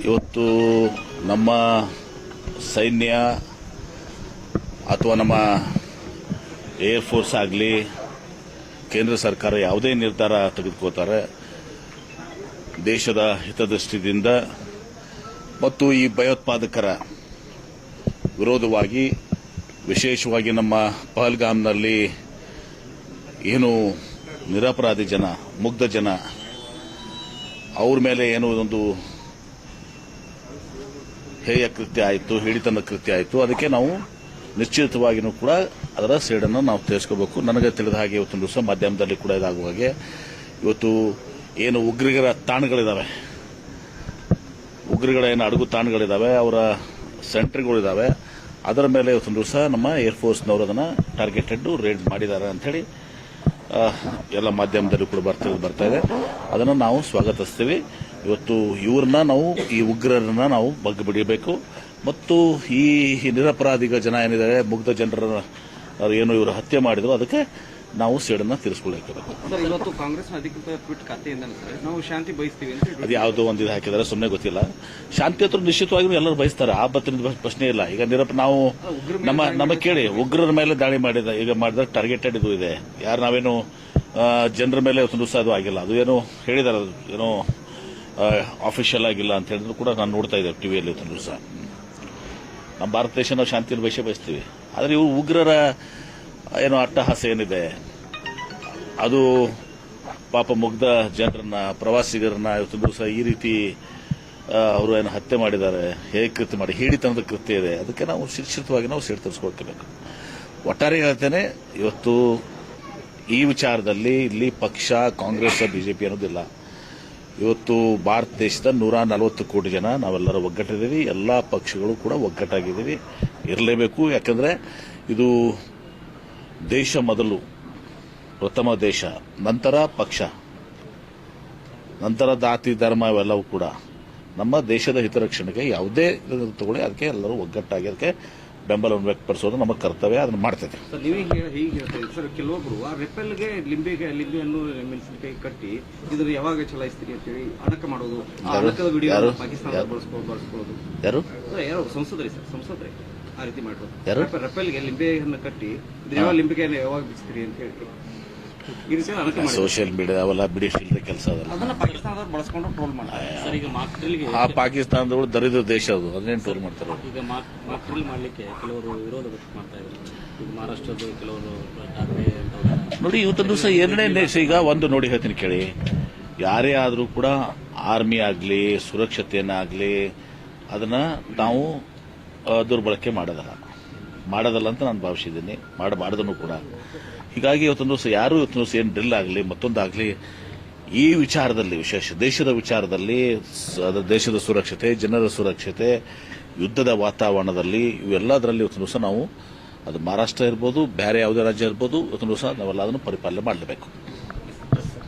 ಇವತ್ತು ನಮ್ಮ ಸೈನ್ಯ ಅಥವಾ ನಮ್ಮ ಏರ್ ಫೋರ್ಸ್ ಆಗಲಿ ಕೇಂದ್ರ ಸರ್ಕಾರ ಯಾವುದೇ ನಿರ್ಧಾರ ತೆಗೆದುಕೋತಾರೆ ದೇಶದ ಹಿತದೃಷ್ಟಿಯಿಂದ ಮತ್ತು ಈ ಭಯೋತ್ಪಾದಕರ ವಿರೋಧವಾಗಿ ವಿಶೇಷವಾಗಿ ನಮ್ಮ ಪಹಲ್ಗಾಮ್ನಲ್ಲಿ ಏನು ನಿರಪರಾಧಿ ಜನ ಮುಗ್ಧ ಜನ ಅವ್ರ ಮೇಲೆ ಏನು ಒಂದು ಹೇಯ ಕೃತ್ಯ ಆಯಿತು, ಹಿಡಿತನ ಕೃತ್ಯ ಆಯಿತು. ಅದಕ್ಕೆ ನಾವು ನಿಶ್ಚಿತವಾಗಿಯೂ ಕೂಡ ಅದರ ಸೇಡನ್ನು ನಾವು ತೀರಿಸ್ಕೋಬೇಕು. ನನಗೆ ತಿಳಿದ ಹಾಗೆ ಇವತ್ತೊಂದು ದಿವಸ ಮಾಧ್ಯಮದಲ್ಲಿ ಕೂಡ ಇದಾಗುವ ಹಾಗೆ ಇವತ್ತು ಏನು ಉಗ್ರರ ತಾಣಗಳಿದ್ದಾವೆ, ಉಗ್ರಗಳ ಏನು ಅಡಗು ತಾಣಗಳಿದ್ದಾವೆ, ಅವರ ಸೆಂಟರ್ಗಳಿದ್ದಾವೆ, ಅದರ ಮೇಲೆ ಇವತ್ತೊಂದು ದಿವಸ ನಮ್ಮ ಏರ್ಫೋರ್ಸ್ನವರು ಅದನ್ನು ಟಾರ್ಗೆಟೆಡ್ ರೇಡ್ ಮಾಡಿದ್ದಾರೆ ಅಂಥೇಳಿ ಎಲ್ಲ ಮಾಧ್ಯಮದಲ್ಲಿ ಕೂಡ ಬರ್ತಾ ಇದೆ. ಅದನ್ನು ನಾವು ಸ್ವಾಗತಿಸ್ತೀವಿ. ಇವತ್ತು ಇವ್ರನ್ನ ನಾವು ಈ ಉಗ್ರರನ್ನ ನಾವು ಬಗ್ಗಿ ಬಿಡಬೇಕು ಮತ್ತು ಈ ನಿರಪರಾಧಿಗಳ ಜನ ಏನಿದ್ದಾರೆ ಮುಗ್ಧ ಜನರ ಏನು ಇವರು ಹತ್ಯೆ ಮಾಡಿದ್ರು ಅದಕ್ಕೆ ನಾವು ಸೇಡನ್ನು ತೀರಿಸಿಕೊಳ್ಳಬೇಕು. ಇವತ್ತು ಕಾಂಗ್ರೆಸ್ನ ಅಧಿಕೃತ ಟ್ವೀಟ್ ಖಾತೆಯಿಂದ ನಾವು ಶಾಂತಿ ಬಯಸ್ತೀವಿ ಅಂತ ಅದು ಯಾವುದೋ ಒಂದು ಇದು ಹಾಕಿದ್ದಾರೆ, ಸುಮ್ಮನೆ ಗೊತ್ತಿಲ್ಲ. ಶಾಂತಿ ಹತ್ರ ನಿಶ್ಚಿತವಾಗಿಯೂ ಎಲ್ಲರೂ ಬಯಸ್ತಾರೆ, ಆ ಬತ್ತಿನ ಪ್ರಶ್ನೆ ಇಲ್ಲ. ಈಗ ನಾವು ನಮ್ಮ ಕೇಳಿ ಉಗ್ರರ ಮೇಲೆ ದಾಳಿ ಮಾಡಿದ್ರೆ ಟಾರ್ಗೆಟೆಡ್ ಇದು ಇದೆ. ಯಾರು ನಾವೇನು ಜನರ ಮೇಲೆ ಒಂದು ದಿವಸ ಅದು ಆಗಿಲ್ಲ, ಅದು ಏನೋ ಹೇಳಿದಾರೆ, ಅದು ಏನೋ ಆಫಿಷಿಯಲ್ ಆಗಿಲ್ಲ ಅಂತ ಹೇಳಿದ್ರು ಕೂಡ ನಾನು ನೋಡ್ತಾ ಇದ್ದೆ ಟಿವಿಯಲ್ಲಿ ಒಂದು ದಿವಸ. ನಮ್ಮ ಭಾರತ ದೇಶ ನಾವು ಶಾಂತಿಯನ್ನು ಬಯಸ್ತೀವಿ. ಆದರೆ ಇವು ಉಗ್ರರ ಏನೋ ಅಟ್ಟಹಾಸ ಏನಿದೆ ಅದು ಪಾಪ ಮುಗ್ಧ ಜನರನ್ನ ಪ್ರವಾಸಿಗರನ್ನ ಇವತ್ತು ದಿವಸ ಈ ರೀತಿ ಅವರು ಏನು ಹತ್ಯೆ ಮಾಡಿದ್ದಾರೆ, ಹೇಗೆ ಕೃತ್ಯ ಮಾಡಿ ಹಿಡಿತನದ ಕೃತ್ಯ ಇದೆ, ಅದಕ್ಕೆ ನಾವು ಶಿಕ್ಷಿತವಾಗಿ ನಾವು ಸೇಡ್ ತರಿಸ್ಕೊಳ್ಬೇಕು. ಒಟ್ಟಾರೆ ಹೇಳ್ತೇನೆ, ಇವತ್ತು ಈ ವಿಚಾರದಲ್ಲಿ ಇಲ್ಲಿ ಪಕ್ಷ ಕಾಂಗ್ರೆಸ್ ಬಿಜೆಪಿ ಅನ್ನೋದಿಲ್ಲ. ಇವತ್ತು ಭಾರತ ದೇಶದ 140 ಕೋಟಿ ಜನ ನಾವೆಲ್ಲರೂ ಒಗ್ಗಟ್ಟಿದ್ದೀವಿ. ಎಲ್ಲ ಪಕ್ಷಗಳು ಕೂಡ ಒಗ್ಗಟ್ಟಾಗಿದ್ದೀವಿ, ಇರಲೇಬೇಕು. ಯಾಕಂದ್ರೆ ಇದು ದೇಶ ಮೊದಲು, ಪ್ರಥಮ ದೇಶ, ನಂತರ ಪಕ್ಷ, ನಂತರ ಜಾತಿ ಧರ್ಮ ಇವೆಲ್ಲವೂ ಕೂಡ ನಮ್ಮ ದೇಶದ ಹಿತರಕ್ಷಣೆಗೆ ಯಾವುದೇ ತಗೊಳ್ಳಿ ಅದಕ್ಕೆ ಎಲ್ಲರೂ ಒಗ್ಗಟ್ಟಾಗಿ ಅದಕ್ಕೆ ಬೆಂಬಲವನ್ನು ವ್ಯಕ್ತಪಡಿಸೋದು ನಮ್ಮ ಕರ್ತವ್ಯ, ಅದನ್ನು ಮಾಡ್ತೇವೆ. ಸರ್, ನೀವೇ ಹೀಗೆ ಹೇಳ್ತಾ ಇದ್ದೀವಿ ಸರ್. ಕೆಲವೊಬ್ರು ಆ ರೆಪೆಲ್ಗೆ ಲಿಂಬೆಯನ್ನು ಮೆಣಸಿನಕಾಯಿ ಕಟ್ಟಿ ಇದ್ರ ಯಾವಾಗ ಚಲಾಯಿಸ್ತೀರಿ ಅಂತೇಳಿ ಅಣಕ ಮಾಡೋದು, ಅಣಕದ ವಿಡಿಯೋ ಪಾಕಿಸ್ತಾನ ಬಳಸ್ಕೊಳ್ಳೋದು. ಯಾರು ಸಂಸದ್ರಿ ಸರ್, ಸಂಸದ್ರಿ ಆ ರೀತಿ ಮಾಡೋದು. ರೆಪೆಲ್ಗೆ ಲಿಂಬೆಯನ್ನು ಕಟ್ಟಿ ಯಾವ ಲಿಂಬೆಕಾಯನ್ನು ಯಾವಾಗ ಬಿಡಿಸ್ತೀರಿ ಅಂತ ಹೇಳಿ ಈ ರೀತಿ ಸೋಷಿಯಲ್ ಮೀಡಿಯಾ ಅವೆಲ್ಲ ಬಿಡಿಸಿಲ್ರಿ ಕೆಲಸ. ಅದನ್ನ ಪಾಕಿಸ್ತಾನದವ್ರು ಬಳಸ್ಕೊಂಡು ಟ್ರೋಲ್ ಮಾಡ್ತಾರೆ. ಆ ಪಾಕಿಸ್ತಾನದವರು ದರಿದ್ರ ದೇಶ ಅದು, ಅದನ್ನೇನು ಟ್ರೋಲ್ ಮಾಡ್ತಾರೆ. ಈಗ ಮಾಕ್ ಡ್ರಿಲ್ ಮಾಡಲಿಕ್ಕೆ ಕೆಲವರು ವಿರೋಧ ವ್ಯಕ್ತ ಮಾಡ್ತಾ ಇದ್ದಾರೆ. ಈಗ ಮಹಾರಾಷ್ಟ್ರದ ಕೆಲವರು ನೋಡಿ, ಇವತ್ತೊಂದು ದಿವಸ ಎರಡನೇ ಈಗ ಒಂದು ನೋಡಿ ಹೇಳ್ತೀನಿ ಕೇಳಿ. ಯಾರೇ ಆದರೂ ಕೂಡ ಆರ್ಮಿ ಆಗಲಿ ಸುರಕ್ಷತೆಯನ್ನಾಗಲಿ ಅದನ್ನ ನಾವು ದುರ್ಬಳಕೆ ಮಾಡೋದಲ್ಲ ಅಂತ ನಾನು ಭಾವಿಸಿದ್ದೀನಿ, ಮಾಡಬಾರ್ದನ್ನು ಕೂಡ. ಹೀಗಾಗಿ ಇವತ್ತೊಂದು ದಿವಸ ಯಾರು ಇವತ್ತೊಂದು ದಿವಸ ಏನು ಡ್ರಿಲ್ ಆಗಲಿ ಮತ್ತೊಂದಾಗಲಿ ಈ ವಿಚಾರದಲ್ಲಿ, ವಿಶೇಷ ದೇಶದ ವಿಚಾರದಲ್ಲಿ, ದೇಶದ ಸುರಕ್ಷತೆ, ಜನರ ಸುರಕ್ಷತೆ, ಯುದ್ಧದ ವಾತಾವರಣದಲ್ಲಿ ಇವೆಲ್ಲದರಲ್ಲಿ ಇವತ್ತೊಂದು ದಿವಸ ನಾವು ಅದು ಮಹಾರಾಷ್ಟ್ರ ಇರ್ಬೋದು, ಬೇರೆ ಯಾವುದೇ ರಾಜ್ಯ ಇರ್ಬೋದು, ಇವತ್ತೊಂದು ದಿವಸ ನಾವೆಲ್ಲ ಅದನ್ನು ಪರಿಪಾಲನೆ ಮಾಡಲೇಬೇಕು.